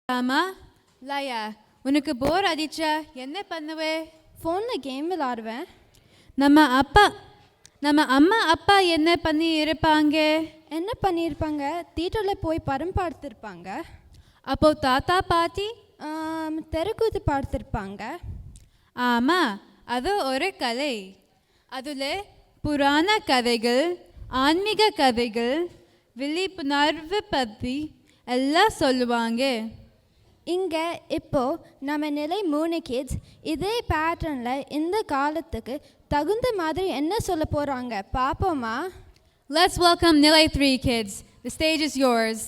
ஆமா லயா, உனக்கு போர் அடிச்சா என்ன பண்ணுவே? ஃபோனில் கேம் விளாடுவேன். நம்ம அம்மா அப்பா என்ன பண்ணி இருப்பாங்க? என்ன பண்ணியிருப்பாங்க? தியேட்டரில் போய் படம் பார்த்துருப்பாங்க. அப்போ தாத்தா பாட்டி தெருக்கூத்து பார்த்துருப்பாங்க. ஆமாம், அது ஒரு கலை. அதில் புராண கதைகள், ஆன்மீக கதைகள், விழிப்புணர்வு பற்றி எல்லாம் சொல்லுவாங்க. இங்கே இப்போது நம்ம நிலை 3 கிட்ஸ் இதே பேட்டர்னில் இந்த காலத்துக்கு தகுந்த மாதிரி என்ன சொல்ல போகிறாங்க பார்ப்போமா? Let's welcome Nilay 3 kids. The stage is yours.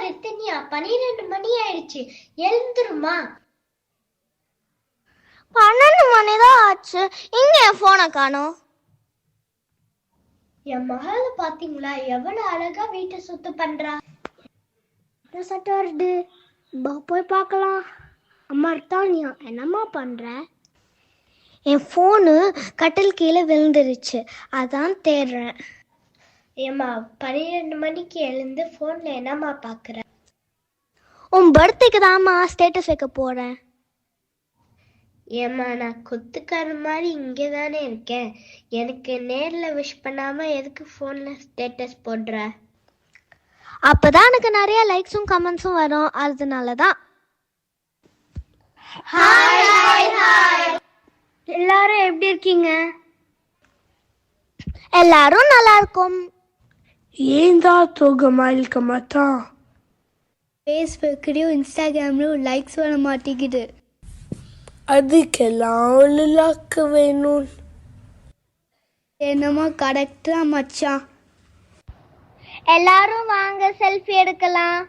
Rithanya 12 மணி ஆயிடுச்சு, எழுந்துருமா? 12 மணிதான் ஆச்சு, இங்க என் போனை காணோம். என் மகள பாத்தீங்களா, எவ்வளவு அழகா வீட்டை சுத்தம் பண்றா. சட்டம் வருது, போய் பார்க்கலாம். அம்மா ரித்தன்யா, என்னம்மா பண்ற? என் போனு கட்டில் கீழே விழுந்துருச்சு, அதான் தேடுறேன். ஏம்மா 12 மணிக்கு எழுந்து ஃபோனில் என்னம்மா பார்க்குற? உன் பர்த்டேக்கு தான்மா ஸ்டேட்டஸ் வைக்க போகிறேன். ஏம்மா, நான் குத்துக்கார மாதிரி இங்கே தானே இருக்கேன், எனக்கு நேரில் விஷ் பண்ணாமல் எதுக்கு ஃபோனில் ஸ்டேட்டஸ் போடுற? அப்போ தான் எனக்கு நிறைய லைக்ஸும் கமெண்ட்ஸும் வரும், அதனால தான். எல்லாரும் எப்படி இருக்கீங்க? எல்லாரும் நல்லா இருக்கும். ఏందా తోగమాలిక మత ஃபேஸ்புக்லேயும் இன்ஸ்டாகிராம்லேயும் லைக்ஸ் வர மாட்டேங்குது. அதுக்கெல்லாம் ஒரு லக் வேணும். என்னமோ கரெக்டா மச்சான். எல்லாரும் வாங்க செல்ஃபி எடுக்கலாம்.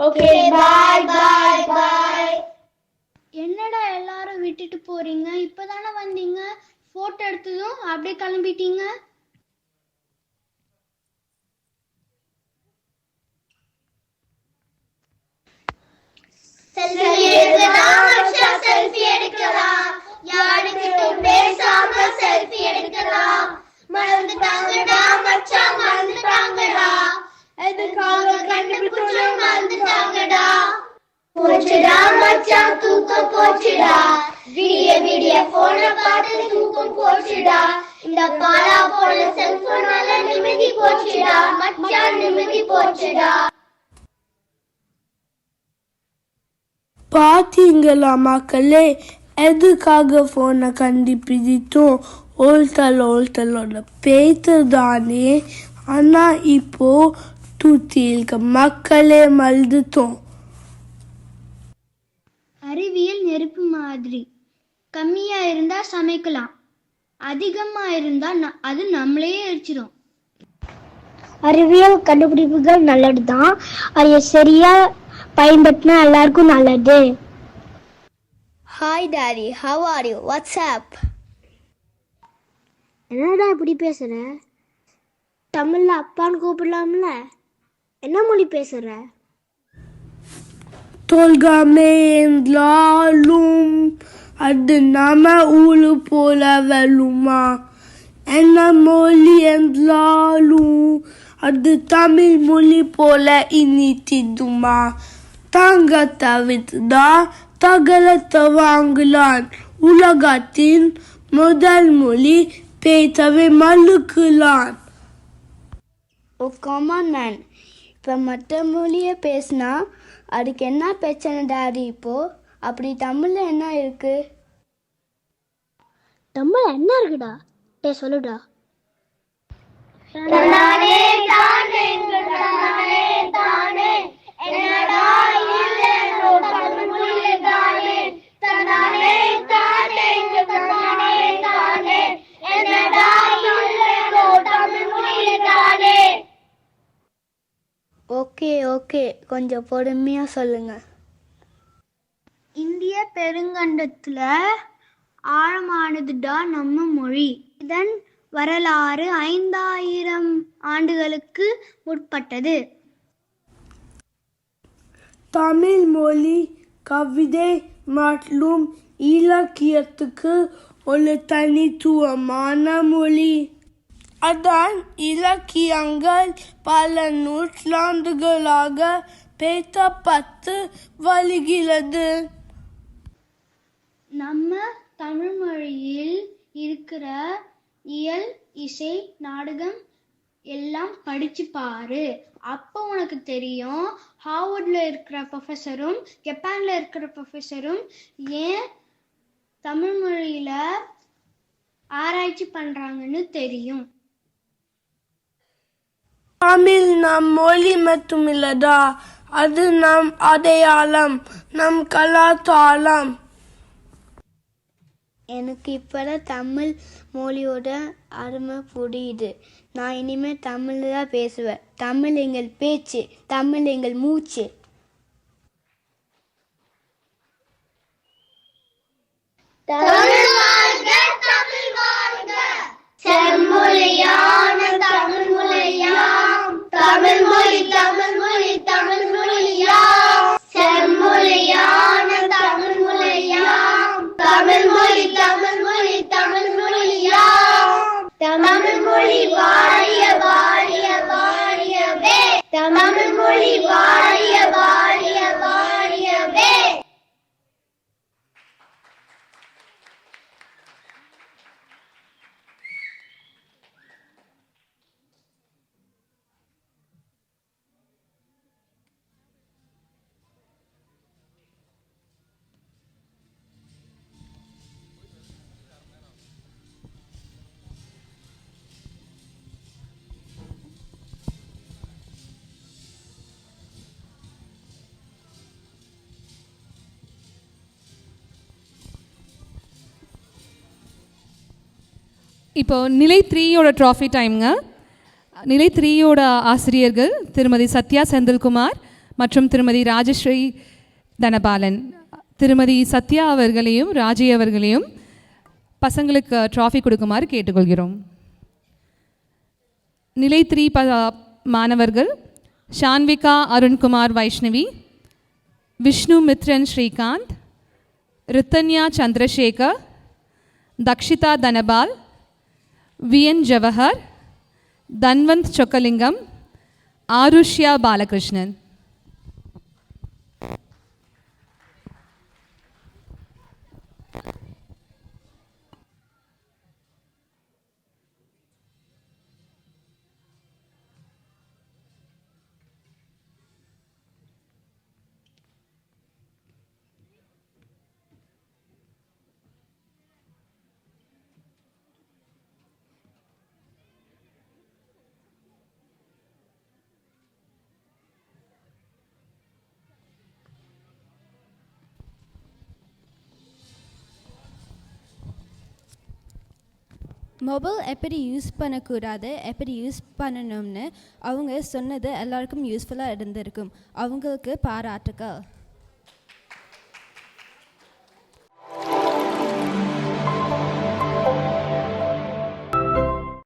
Okay, bye bye bye. என்னடா எல்லாரும் விட்டுட்டு போறீங்க? இப்பதானே வந்தீங்க, போட்டோ எடுத்ததும் அப்படியே கிளம்பிட்டீங்க. செல்ஃபி எடுக்கலாம் மச்சான், செல்ஃபி எடுக்கலாம். யாருக்கிட்டும் பேசாம செல்ஃபி எடுக்கலாம். மறந்துட்டாங்கடா மச்சான், மறந்துட்டாங்கடா. எதுக்காக கண்டுபிடிச்சு மறந்துட்டாங்கடா. போச்சுடா மச்சான், தூக்கம் போச்சுடா. விடிய விடிய போன பார்த்து தூக்கம் போச்சுடா. இந்த பாலா போன செல்போனால நிம்மதி போச்சுடா மச்சான், நிம்மதி போச்சுடா. பாத்தீங்களா மக்களே, எதுக்காக போனை கண்டுபிடித்தோம்? ஓல்டலோட பேத்துதானே. ஆனா இப்போ தூத்திருக்க மக்களே மறந்துட்டோம். அறிவியல் நெருப்பு மாதிரி, கம்மியா இருந்தா சமைக்கலாம், அதிகமா இருந்தா அது நம்மளையே எரிச்சிடும். அறிவியல் கண்டுபிடிப்புகள் நல்லது தான், அதை சரியா பயன்படுத்தினா எல்லாருக்கும் நல்லது. Hi daddy, how are you, what's up? என்னடா இப்படி பேசுற? தமிழ்ல அப்பான்னு கூப்பிடலாம்ல? என்ன மொழி பேசுற? தொல்காமே என்றாலும் அது நம்ம ஊரு போல வெல்லுமா? என்ன மொழி என்றாலும் அது தமிழ் மொழி போல இனித்திடுமா? தங்க தவிர்த்துதான் தகலத்தை வாங்கலாம். உலகத்தின் முதல் மொழி பேசவே மறுக்கலாம். ஓ காமன் மேன், இப்போ மற்ற மொழியை பேசினா அதுக்கு என்ன பிரச்சனை டாடி? இப்போ அப்படி தமிழ்ல என்ன இருக்கு? தமிழ்ல என்ன இருக்குடா? சொல்லுடா. ஓகே ஓகே, கொஞ்சம் பொறுமையா சொல்லுங்க. இந்திய பெருங்கண்டத்துல ஆழமானதுடா நம்ம மொழி. இதன் வரலாறு 5000 ஆண்டுகளுக்கு முற்பட்டது. தமிழ் மொழி கவிதை மற்றும் இலக்கியத்துக்கு ஒரு தனித்துவமான மொழி. அதன் இலக்கியங்கள் பல நூற்றாண்டுகளாக பேசப்பட்டு வருகிறது. நம்ம தமிழ் மொழியில் இருக்கிற இயல், இசை, நாடகம் எல்லாம் படிச்சு பாரு. அப்போ உனக்கு தெரியும் ஹார்வர்ட்ல இருக்கிற ப்ரொஃபஸரும் ஜப்பான்ல இருக்கிற ப்ரொஃபஸரும் ஏன் தமிழ் மொழியில ஆராய்ச்சி பண்றாங்கன்னு தெரியும். தமிழ் நம் மொழி மட்டுமில்லடா, அது நம் அடையாளம், நம் கலாச்சாரம். எனக்கு இப்போதான் தமிழ் மொழியோட அருமை புரியுது. நான் இனிமேல் தமிழில் தான் பேசுவேன். தமிழ் எங்கள் பேச்சு, தமிழ் எங்கள் மூச்சு. செம்மொழியான தமிழ் மொழியாம், தமிழ் மொழி தமிழ் மொழி தமிழ் மொழியாம். செம்மொழியான தமிழ் மொழியாம், தமிழ் மொழி தமிழ் மொழி தமிழ் மொழியாம். தமிழ் மொழி வாழிய வாழிய வாழியவே, தமிழ் மொழி வாழிய வாழிய வாழியவே. இப்போ நிலை 3யோட ட்ராஃபி டைம்ங்க. நிலை 3யோட ஆசிரியர்கள் திருமதி சத்யா செந்தில்குமார் மற்றும் திருமதி ராஜஸ்ரீ தனபாலன். திருமதி சத்யா அவர்களையும் ராஜி அவர்களையும் பசங்களுக்கு ட்ராஃபி கொடுக்குமாறு கேட்டுக்கொள்கிறோம். நிலை 3 மாணவர்கள் ஷான்விகா அருண்குமார் வைஷ்ணவி, விஷ்ணு மித்ரன் ஸ்ரீகாந்த், ரித்தன்யா சந்திரசேகர், தக்ஷிதா தனபால், விஎன் ஜவஹர், தன்வந்த் சொக்கலிங்கம், ஆருஷ்யா பாலகிருஷ்ணன். மொபைல் எப்படி யூஸ் பண்ணக்கூடாது எப்படி யூஸ் பண்ணணும்னு அவங்க சொன்னது எல்லாருக்கும் யூஸ்ஃபுல்லாக இருந்திருக்கும். அவங்களுக்கு பாராட்டுக்கள்.